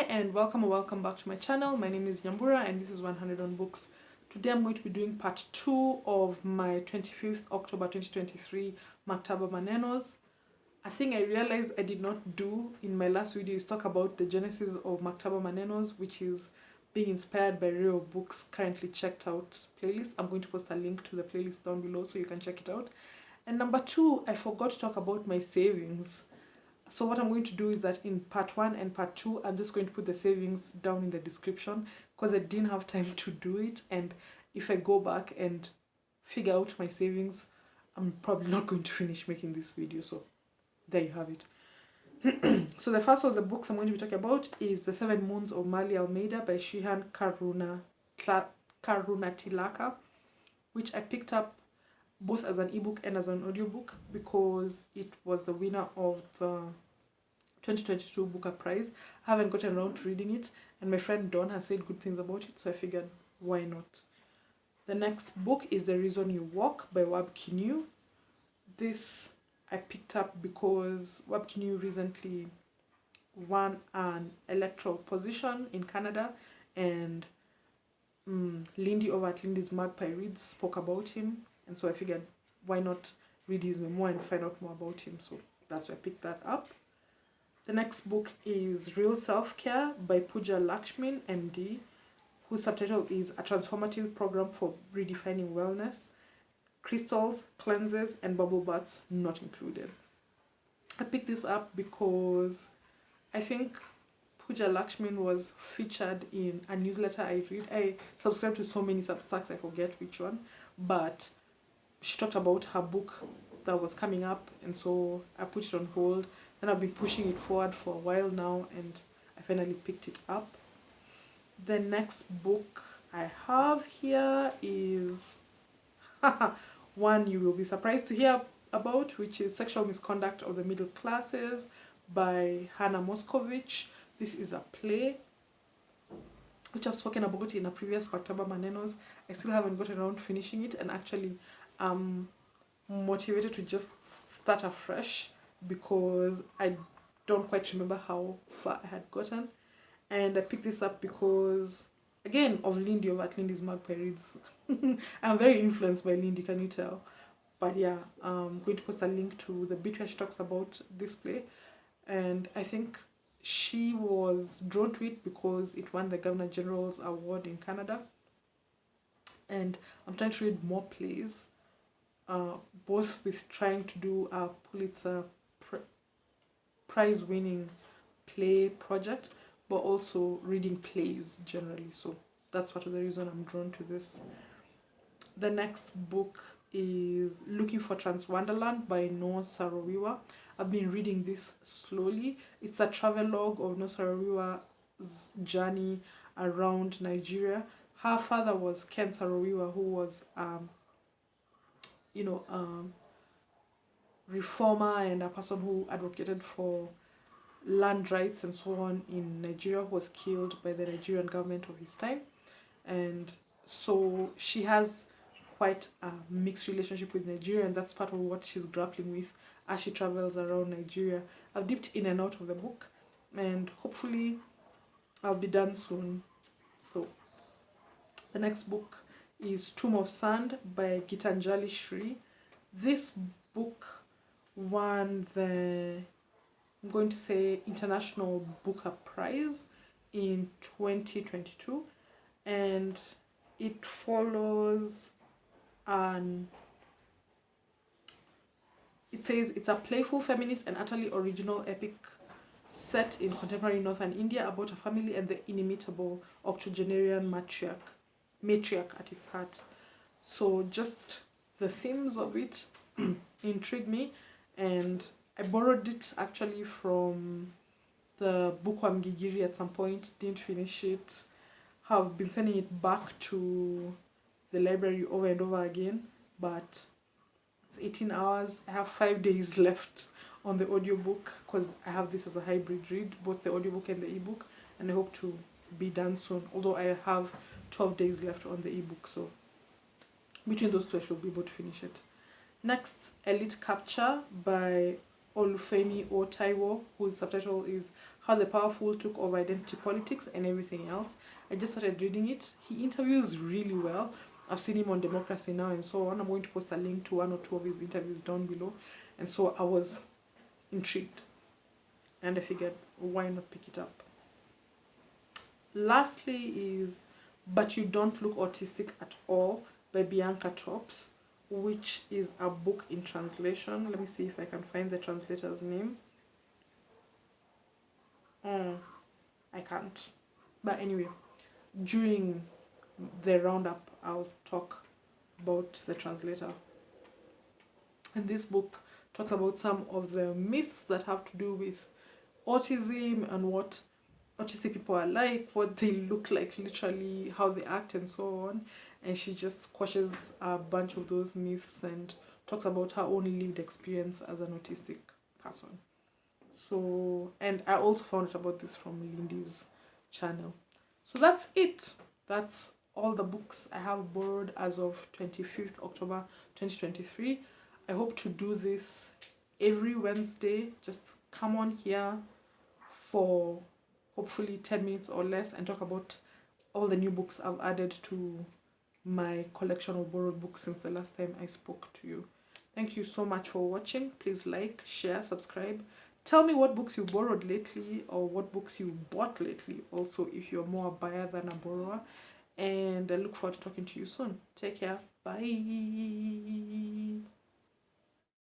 and welcome or welcome back to my channel. My name is Nyambura and this is 100 on Books. Today I'm going to be doing part 2 of my 25th October 2023 Maktaba Manenos. A thing I realized I did not do in my last video is talk about the genesis of Maktaba Manenos, which is being inspired by real books currently checked out playlist. I'm going to post a link to the playlist down below so you can check it out. And number 2, I forgot to talk about my savings. So what I'm going to do is that in part 1 and part 2, I'm just going to put the savings down in the description because I didn't have time to do it. And if I go back and figure out my savings, I'm probably not going to finish making this video. So there you have it. So the first of the books I'm going to be talking about is The 7 Moons of Mali Almeida by Shihan Karunatilaka, which I picked up both as an ebook and as an audiobook because it was the winner of the 2022 Booker Prize. I haven't gotten around to reading it, and my friend Dawn has said good things about it, so I figured why not. The next book is The Reason You Walk by Wab Kinew. This I picked up because Wab Kinew recently won an electoral position in Canada, and Lindy over at Lindy's Magpie Reads spoke about him. And so I figured, why not read his memoir and find out more about him? So that's why I picked that up. The next book is Real Self-Care by Pooja Lakshmin, MD, whose subtitle is A Transformative Program for Redefining Wellness. Crystals, cleanses, and bubble baths not included. I picked this up because I think Pooja Lakshmin was featured in a newsletter I read. I subscribe to so many Substacks, I forget which one. But she talked about her book that was coming up, and so I put it on hold. Then I've been pushing it forward for a while now, and I finally picked it up. The next book I have here is one you will be surprised to hear about, which is Sexual Misconduct of the Middle Classes by Hannah Moscovich. This is a play which I've spoken about in a previous Maktaba Manenos. I still haven't gotten around to finishing it, and actually I'm motivated to just start afresh because I don't quite remember how far I had gotten. And I picked this up because, again, of Lindy over at Lindy's Magpie Reads. I'm very influenced by Lindy, can you tell? But yeah, I'm going to post a link to the bit where she talks about this play. And I think she was drawn to it because it won the Governor General's Award in Canada. And I'm trying to read more plays, both with trying to do a Pulitzer Prize-winning play project, but also reading plays generally. So that's part of the reason I'm drawn to this. The next book is Looking for Trans Wonderland by Noah Saro-Wiwa. I've been reading this slowly. It's a travelogue of Noah Saro-Wiwa's journey around Nigeria. Her father was Ken Saro-Wiwa, who was reformer and a person who advocated for land rights and so on in Nigeria, who was killed by the Nigerian government of his time. And so she has quite a mixed relationship with Nigeria, and that's part of what she's grappling with as she travels around Nigeria. I've dipped in and out of the book, and hopefully I'll be done soon. So the next book is Tomb of Sand by Gitanjali Shri. This book won the, I'm going to say, International Booker Prize in 2022, and it follows it says it's a playful, feminist, and utterly original epic set in contemporary northern India about a family and the inimitable octogenarian matriarch at its heart. So just the themes of it intrigued me, and I borrowed it actually from the Bookworm Gigiri at some point, didn't finish it, have been sending it back to the library over and over again, but it's 18 hours. I have 5 days left on the audiobook because I have this as a hybrid read, both the audiobook and the ebook, and I hope to be done soon, although I have 12 days left on the ebook, so between those two I should be able to finish it. Next, Elite Capture by Olufemi Otaiwo, whose subtitle is how the powerful took over identity politics and everything else. I just started reading it. He interviews really well. I've seen him on Democracy Now! And so on. I'm going to post a link to 1 or 2 of his interviews down below. And so I was intrigued. And I figured, why not pick it up? Lastly is But You Don't Look Autistic at All by Bianca Tops, which is a book in translation. Let me see if I can find the translator's name. I can't. But anyway, during the roundup, I'll talk about the translator. And this book talks about some of the myths that have to do with autism and what autistic people are like, what they look like literally, how they act, and so on. And she just quashes a bunch of those myths and talks about her own lived experience as an autistic person. So, and I also found out about this from Lindy's channel. So that's it. That's all the books I have borrowed as of 25th October 2023. I hope to do this every Wednesday. Just come on here for hopefully 10 minutes or less and talk about all the new books I've added to my collection of borrowed books since the last time I spoke to you. Thank you so much for watching. Please like, share, subscribe. Tell me what books you borrowed lately or what books you bought lately. Also, if you're more a buyer than a borrower. And I look forward to talking to you soon. Take care. Bye.